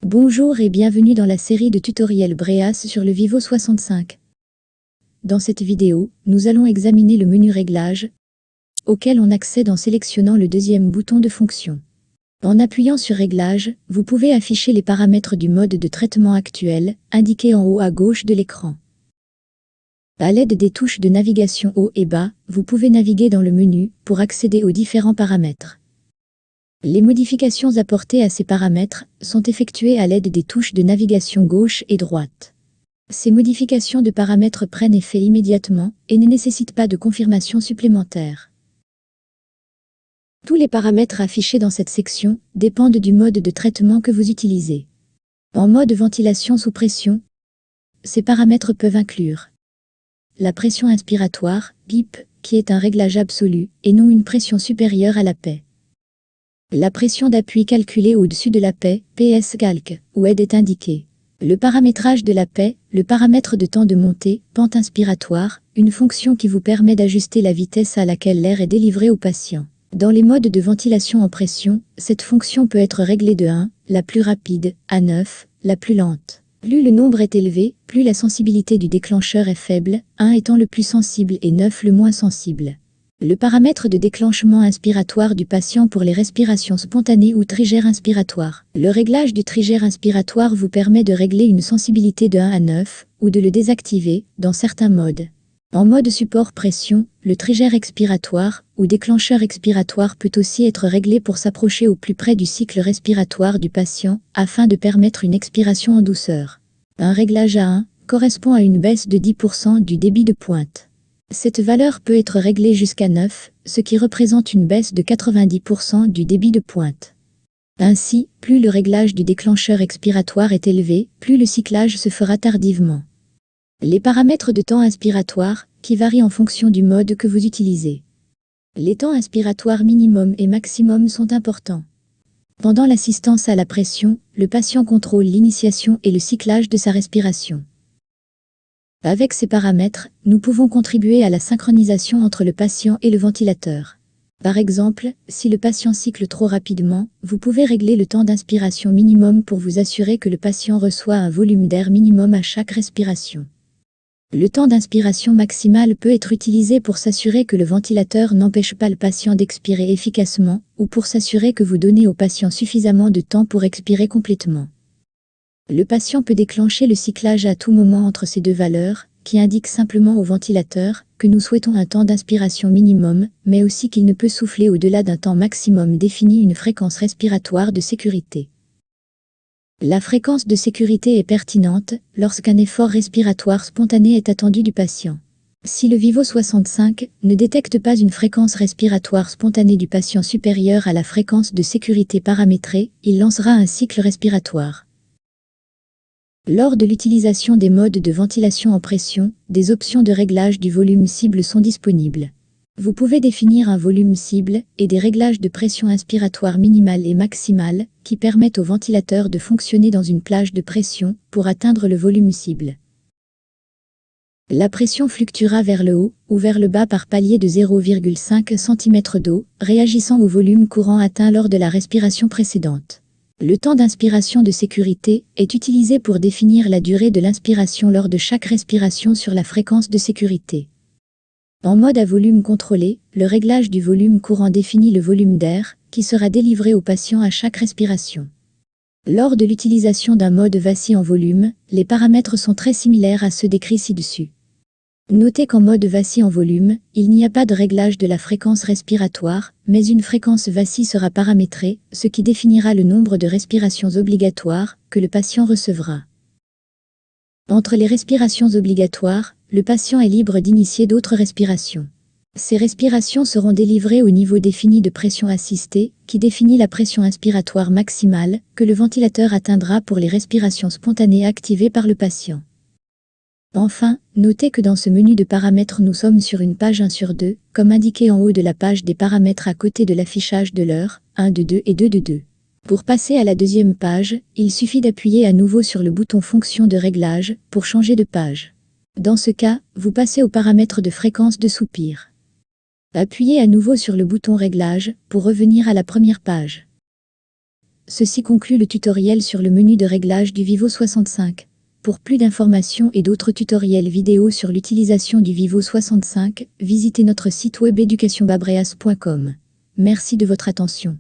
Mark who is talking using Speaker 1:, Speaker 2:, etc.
Speaker 1: Bonjour et bienvenue dans la série de tutoriels Breas sur le Vivo 65. Dans cette vidéo, nous allons examiner le menu Réglages, auquel on accède en sélectionnant le deuxième bouton de fonction. En appuyant sur Réglages, vous pouvez afficher les paramètres du mode de traitement actuel, indiqués en haut à gauche de l'écran. À l'aide des touches de navigation haut et bas, vous pouvez naviguer dans le menu pour accéder aux différents paramètres. Les modifications apportées à ces paramètres sont effectuées à l'aide des touches de navigation gauche et droite. Ces modifications de paramètres prennent effet immédiatement et ne nécessitent pas de confirmation supplémentaire. Tous les paramètres affichés dans cette section dépendent du mode de traitement que vous utilisez. En mode ventilation sous pression, ces paramètres peuvent inclure la pression inspiratoire, PIP, qui est un réglage absolu et non une pression supérieure à la paix. La pression d'appui calculée au-dessus de la paix, PS calque, où aide est indiquée. Le paramétrage de la paix, le paramètre de temps de montée, pente inspiratoire, une fonction qui vous permet d'ajuster la vitesse à laquelle l'air est délivré au patient. Dans les modes de ventilation en pression, cette fonction peut être réglée de 1, la plus rapide, à 9, la plus lente. Plus le nombre est élevé, plus la sensibilité du déclencheur est faible, 1 étant le plus sensible et 9 le moins sensible. Le paramètre de déclenchement inspiratoire du patient pour les respirations spontanées ou trigère inspiratoire. Le réglage du trigère inspiratoire vous permet de régler une sensibilité de 1 à 9 ou de le désactiver dans certains modes. En mode support pression, le trigère expiratoire ou déclencheur expiratoire peut aussi être réglé pour s'approcher au plus près du cycle respiratoire du patient afin de permettre une expiration en douceur. Un réglage à 1 correspond à une baisse de 10% du débit de pointe. Cette valeur peut être réglée jusqu'à 9, ce qui représente une baisse de 90% du débit de pointe. Ainsi, plus le réglage du déclencheur expiratoire est élevé, plus le cyclage se fera tardivement. Les paramètres de temps inspiratoire, qui varient en fonction du mode que vous utilisez. Les temps inspiratoires minimum et maximum sont importants. Pendant l'assistance à la pression, le patient contrôle l'initiation et le cyclage de sa respiration. Avec ces paramètres, nous pouvons contribuer à la synchronisation entre le patient et le ventilateur. Par exemple, si le patient cycle trop rapidement, vous pouvez régler le temps d'inspiration minimum pour vous assurer que le patient reçoit un volume d'air minimum à chaque respiration. Le temps d'inspiration maximal peut être utilisé pour s'assurer que le ventilateur n'empêche pas le patient d'expirer efficacement, ou pour s'assurer que vous donnez au patient suffisamment de temps pour expirer complètement. Le patient peut déclencher le cyclage à tout moment entre ces deux valeurs, qui indiquent simplement au ventilateur que nous souhaitons un temps d'inspiration minimum, mais aussi qu'il ne peut souffler au-delà d'un temps maximum défini une fréquence respiratoire de sécurité. La fréquence de sécurité est pertinente lorsqu'un effort respiratoire spontané est attendu du patient. Si le Vivo 65 ne détecte pas une fréquence respiratoire spontanée du patient supérieure à la fréquence de sécurité paramétrée, il lancera un cycle respiratoire. Lors de l'utilisation des modes de ventilation en pression, des options de réglage du volume cible sont disponibles. Vous pouvez définir un volume cible et des réglages de pression inspiratoire minimale et maximale qui permettent au ventilateur de fonctionner dans une plage de pression pour atteindre le volume cible. La pression fluctuera vers le haut ou vers le bas par palier de 0,5 cm d'eau, réagissant au volume courant atteint lors de la respiration précédente. Le temps d'inspiration de sécurité est utilisé pour définir la durée de l'inspiration lors de chaque respiration sur la fréquence de sécurité. En mode à volume contrôlé, le réglage du volume courant définit le volume d'air qui sera délivré au patient à chaque respiration. Lors de l'utilisation d'un mode VACI en volume, les paramètres sont très similaires à ceux décrits ci-dessus. Notez qu'en mode VACI en volume, il n'y a pas de réglage de la fréquence respiratoire, mais une fréquence VACI sera paramétrée, ce qui définira le nombre de respirations obligatoires que le patient recevra. Entre les respirations obligatoires, le patient est libre d'initier d'autres respirations. Ces respirations seront délivrées au niveau défini de pression assistée, qui définit la pression inspiratoire maximale que le ventilateur atteindra pour les respirations spontanées activées par le patient. Enfin, notez que dans ce menu de paramètres nous sommes sur une page 1 sur 2, comme indiqué en haut de la page des paramètres à côté de l'affichage de l'heure, 1 de 2 et 2 de 2. Pour passer à la deuxième page, il suffit d'appuyer à nouveau sur le bouton fonction de réglage pour changer de page. Dans ce cas, vous passez aux paramètres de fréquence de soupir. Appuyez à nouveau sur le bouton réglage pour revenir à la première page. Ceci conclut le tutoriel sur le menu de réglage du Vivo 65. Pour plus d'informations et d'autres tutoriels vidéo sur l'utilisation du Vivo 65, visitez notre site web educationbabreas.com. Merci de votre attention.